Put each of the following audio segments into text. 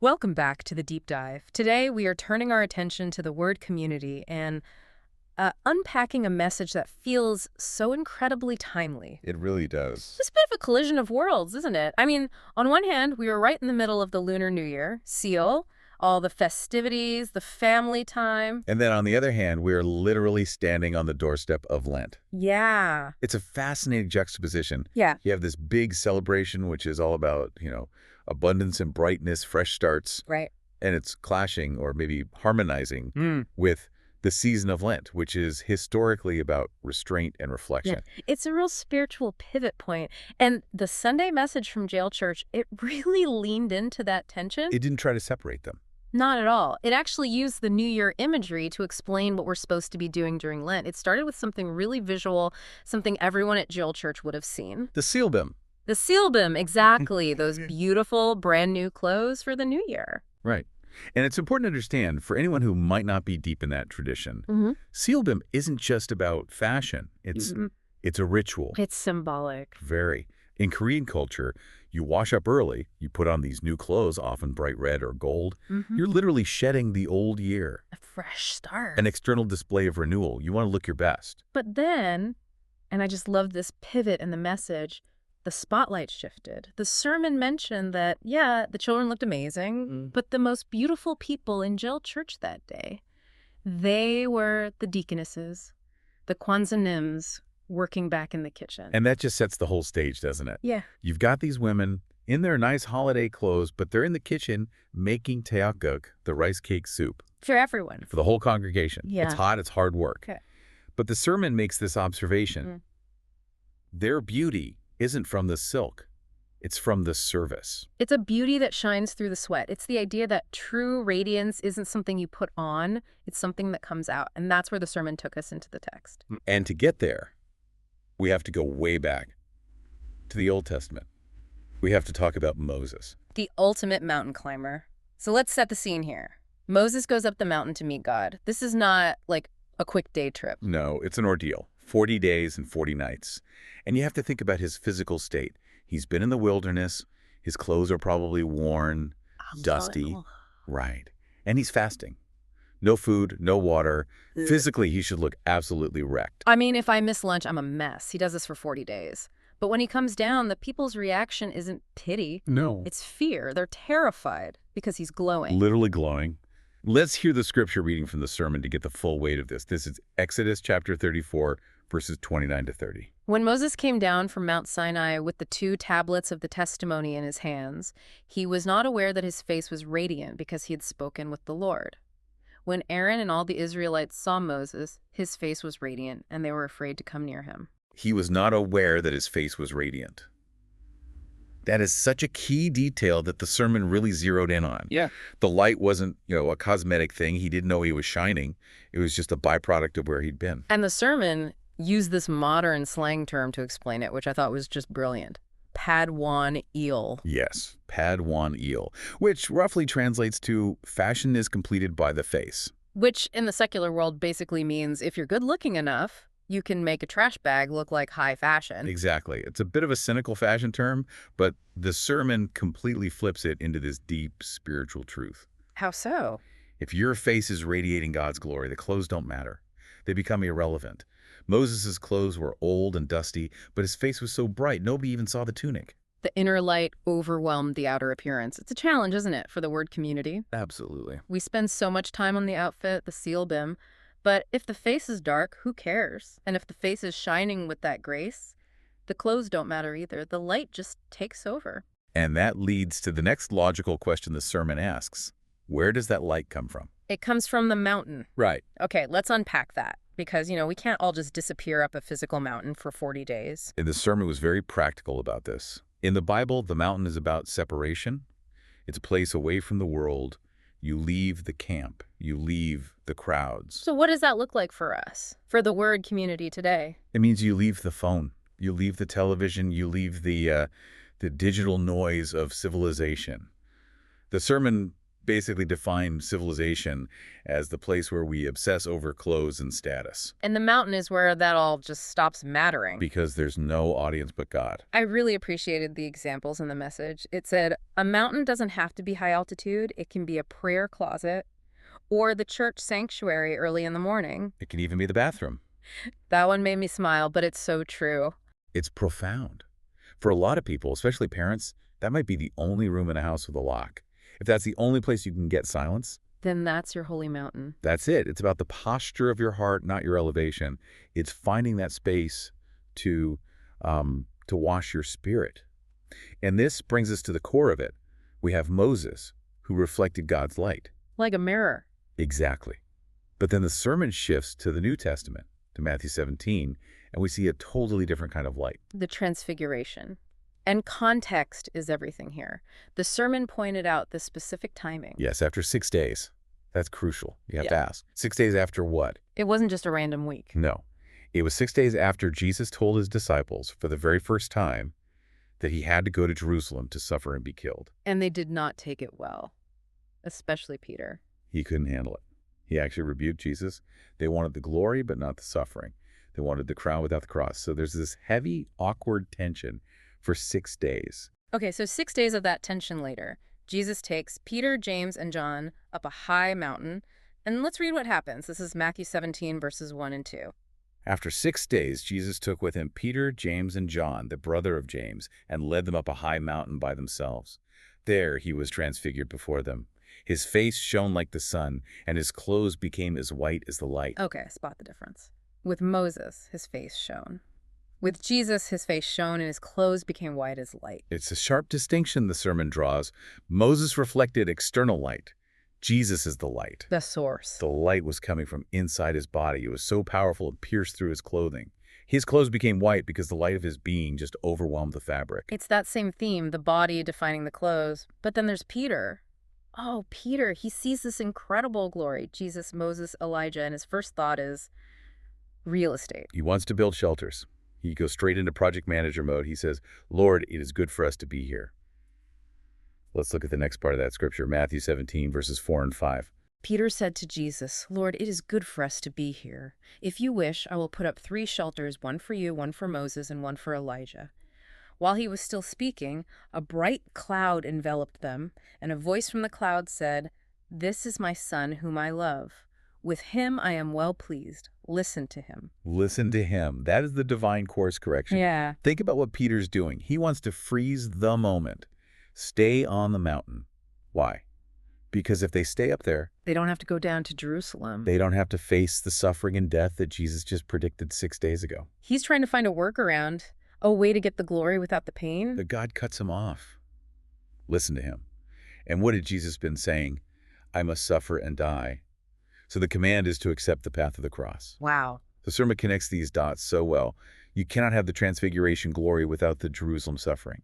Welcome back to the Deep Dive. Today, we are turning our attention to the word community and unpacking a message that feels so incredibly timely. It really does. It's a bit of a collision of worlds, isn't it? I mean, on one hand, we are right in the middle of the Lunar New Year, Cheil, all the festivities, the family time. And then on the other hand, we're literally standing on the doorstep of Lent. Yeah. It's a fascinating juxtaposition. Yeah. You have this big celebration, which is all about, abundance and brightness, fresh starts. Right. And it's clashing or maybe harmonizing with the season of Lent, which is historically about restraint and reflection. Yeah. It's a real spiritual pivot point. And the Sunday message from Jail Church, it really leaned into that tension. It didn't try to separate them. Not at all. It actually used the New Year imagery to explain what we're supposed to be doing during Lent. It started with something really visual, something everyone at Jail Church would have seen. The seal bim. The seal bim, exactly. Those beautiful, brand new clothes for the New Year. Right. And it's important to understand, for anyone who might not be deep in that tradition, seal bim isn't just about fashion. It's a ritual. It's symbolic. Very. In Korean culture, you wash up early, you put on these new clothes, often bright red or gold. You're literally shedding the old year. A fresh start. An external display of renewal. You want to look your best. But then, and I just love this pivot in the message, the spotlight shifted. The sermon mentioned that, yeah, the children looked amazing, but the most beautiful people in Jail Church that day, they were the deaconesses, the Kwanzaa working back in the kitchen. And that just sets the whole stage, doesn't it? Yeah. You've got these women in their nice holiday clothes, but they're in the kitchen making teakguk, the rice cake soup. For everyone. For the whole congregation. Yeah. It's hot, it's hard work. Okay. But the sermon makes this observation. Their beauty isn't from the silk. It's from the service. It's a beauty that shines through the sweat. It's the idea that true radiance isn't something you put on. It's something that comes out. And that's where the sermon took us into the text. And to get there, we have to go way back to the Old Testament. We have to talk about Moses. The ultimate mountain climber. So let's set the scene here. Moses goes up the mountain to meet God. This is not like a quick day trip. No, it's an ordeal. 40 days and 40 nights. And you have to think about his physical state. He's been in the wilderness. His clothes are probably worn, dusty. Right. And he's fasting. No food, no water. Physically, he should look absolutely wrecked. I mean, if I miss lunch, I'm a mess. He does this for 40 days. But when he comes down, the people's reaction isn't pity. No. It's fear. They're terrified because he's glowing. Literally glowing. Let's hear the scripture reading from the sermon to get the full weight of this. This is Exodus chapter 34, verses 29 to 30. When Moses came down from Mount Sinai with the 2 tablets of the testimony in his hands, he was not aware that his face was radiant because he had spoken with the Lord. When Aaron and all the Israelites saw Moses, his face was radiant, and they were afraid to come near him. He was not aware that his face was radiant. That is such a key detail that the sermon really zeroed in on. Yeah. The light wasn't, a cosmetic thing. He didn't know he was shining. It was just a byproduct of where he'd been. And the sermon used this modern slang term to explain it, which I thought was just brilliant. Pad-wan eel. Yes, pad-wan eel, which roughly translates to fashion is completed by the face. Which in the secular world basically means if you're good looking enough, you can make a trash bag look like high fashion. Exactly. It's a bit of a cynical fashion term, but the sermon completely flips it into this deep spiritual truth. How so? If your face is radiating God's glory, the clothes don't matter. They become irrelevant. Moses' clothes were old and dusty, but his face was so bright, nobody even saw the tunic. The inner light overwhelmed the outer appearance. It's a challenge, isn't it, for the word community? Absolutely. We spend so much time on the outfit, the seal bim, but if the face is dark, who cares? And if the face is shining with that grace, the clothes don't matter either. The light just takes over. And that leads to the next logical question the sermon asks. Where does that light come from? It comes from the mountain. Right. Okay, let's unpack that. Because, we can't all just disappear up a physical mountain for 40 days. And the sermon was very practical about this. In the Bible, the mountain is about separation. It's a place away from the world. You leave the camp. You leave the crowds. So what does that look like for us, for the word community today? It means you leave the phone. You leave the television. You leave the digital noise of civilization. The sermon basically defined civilization as the place where we obsess over clothes and status. And the mountain is where that all just stops mattering. Because there's no audience but God. I really appreciated the examples in the message. It said, a mountain doesn't have to be high altitude. It can be a prayer closet or the church sanctuary early in the morning. It can even be the bathroom. That one made me smile, but it's so true. It's profound. For a lot of people, especially parents, that might be the only room in a house with a lock. If that's the only place you can get silence, Then that's your holy mountain. that's it. It's about the posture of your heart, not your elevation. It's finding that space to wash your spirit. And this brings us to the core of it. We have Moses, who reflected God's light. Like a mirror. Exactly. But then the sermon shifts to the New Testament, to Matthew 17, and we see a totally different kind of light. The Transfiguration. And context is everything here. The sermon pointed out the specific timing. Yes, after 6 days. That's crucial. You have to Yeah. ask. 6 days after what? It wasn't just a random week. No. It was 6 days after Jesus told his disciples for the very first time that he had to go to Jerusalem to suffer and be killed. And they did not take it well, especially Peter. He couldn't handle it. He actually rebuked Jesus. They wanted the glory, but not the suffering. They wanted the crown without the cross. So there's this heavy, awkward tension for 6 days. Okay, so 6 days of that tension later, Jesus takes Peter, James, and John up a high mountain. And let's read what happens. This is Matthew 17, verses 1 and 2. After 6 days, Jesus took with him Peter, James, and John, the brother of James, and led them up a high mountain by themselves. There he was transfigured before them. His face shone like the sun, and his clothes became as white as the light. Okay, spot the difference. With Moses, his face shone. With Jesus, his face shone and his clothes became white as light. It's a sharp distinction the sermon draws. Moses reflected external light. Jesus is the light. The source. The light was coming from inside his body. It was so powerful it pierced through his clothing. His clothes became white because the light of his being just overwhelmed the fabric. It's that same theme, the body defining the clothes. But then there's Peter. Oh, Peter, he sees this incredible glory. Jesus, Moses, Elijah, and his first thought is real estate. He wants to build shelters. He goes straight into project manager mode. He says, Lord, it is good for us to be here. Let's look at the next part of that scripture, Matthew 17, verses 4 and 5. Peter said to Jesus, Lord, it is good for us to be here. If you wish, I will put up 3 shelters, one for you, one for Moses, and one for Elijah. While he was still speaking, a bright cloud enveloped them, and a voice from the cloud said, This is my son whom I love. With him I am well pleased. Listen to him. Listen to him. That is the divine course correction. Yeah. Think about what Peter's doing. He wants to freeze the moment. Stay on the mountain. Why? Because if they stay up there, They don't have to go down to Jerusalem. they don't have to face the suffering and death that Jesus just predicted 6 days ago. He's trying to find a workaround, a way to get the glory without the pain. The God cuts him off. Listen to him. And what had Jesus been saying? I must suffer and die. So the command is to accept the path of the cross. Wow. The sermon connects these dots so well. You cannot have the transfiguration glory without the Jerusalem suffering.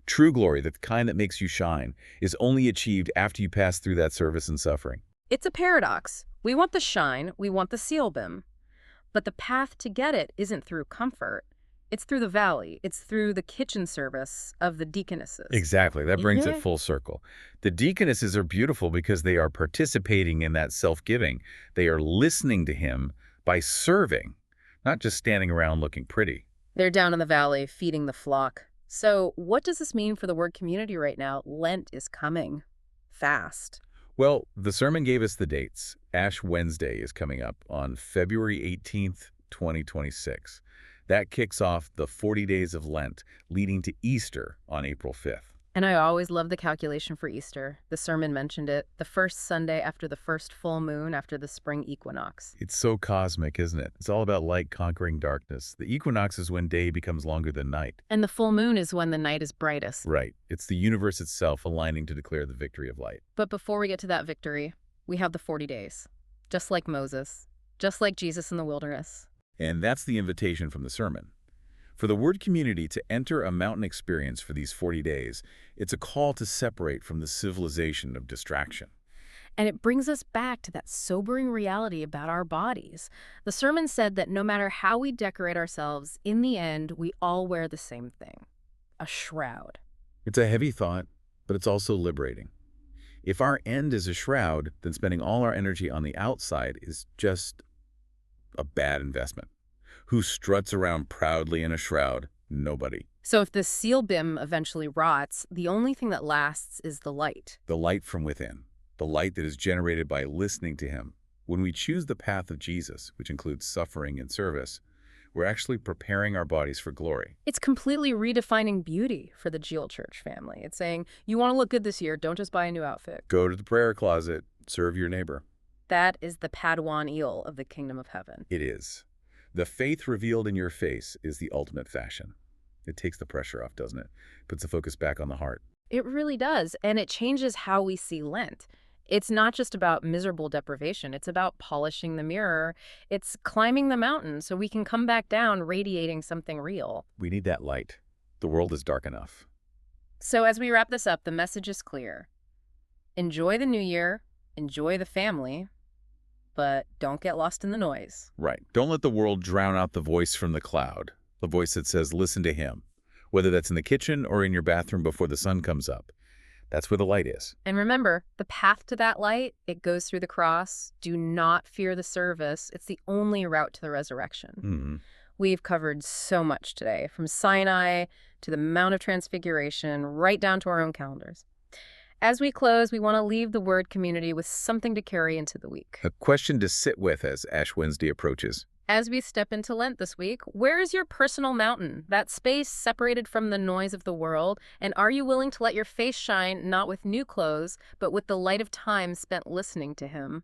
True glory, the kind that makes you shine, is only achieved after you pass through that service and suffering. It's a paradox. We want the shine, we want the seal bim. But the path to get it isn't through comfort. It's through the valley. It's through the kitchen service of the deaconesses. Exactly. That brings Yeah. it full circle. The deaconesses are beautiful because they are participating in that self-giving. They are listening to him by serving, not just standing around looking pretty. They're down in the valley feeding the flock. So what does this mean for the word community right now? Lent is coming. Fast. Well, the sermon gave us the dates. Ash Wednesday is coming up on February 18th, 2026. That kicks off the 40 days of Lent, leading to Easter on April 5th. And I always love the calculation for Easter. The sermon mentioned it. The first Sunday after the first full moon after the spring equinox. It's so cosmic, isn't it? It's all about light conquering darkness. The equinox is when day becomes longer than night. And the full moon is when the night is brightest. Right. It's the universe itself aligning to declare the victory of light. But before we get to that victory, we have the 40 days. Just like Moses. Just like Jesus in the wilderness. And that's the invitation from the sermon. For the word community to enter a mountain experience for these 40 days, it's a call to separate from the civilization of distraction. And it brings us back to that sobering reality about our bodies. The sermon said that no matter how we decorate ourselves, in the end, we all wear the same thing. A shroud. It's a heavy thought, but it's also liberating. If our end is a shroud, then spending all our energy on the outside is just a bad investment. Who struts around proudly in a shroud? Nobody. So if the seal bim eventually rots, the only thing that lasts is the light. The light from within, the light that is generated by listening to him. When we choose the path of Jesus, which includes suffering and service, we're actually preparing our bodies for glory. It's completely redefining beauty for the Cheil Church family. It's saying, you want to look good this year, don't just buy a new outfit. Go to the prayer closet, serve your neighbor. That is the Padawan eel of the kingdom of heaven. It is. The faith revealed in your face is the ultimate fashion. It takes the pressure off, doesn't it? Puts the focus back on the heart. It really does, and it changes how we see Lent. It's not just about miserable deprivation. It's about polishing the mirror. It's climbing the mountain so we can come back down radiating something real. We need that light. The world is dark enough. So as we wrap this up, the message is clear. Enjoy the new year, enjoy the family, but don't get lost in the noise. Right. Don't let the world drown out the voice from the cloud, the voice that says, listen to him, whether that's in the kitchen or in your bathroom before the sun comes up. That's where the light is. And remember, the path to that light, it goes through the cross. Do not fear the service. It's the only route to the resurrection. Mm-hmm. We've covered so much today, from Sinai to the Mount of Transfiguration, right down to our own calendars. As we close, we want to leave the Word community with something to carry into the week. A question to sit with as Ash Wednesday approaches. As we step into Lent this week, where is your personal mountain, that space separated from the noise of the world? And are you willing to let your face shine not with new clothes, but with the light of time spent listening to him?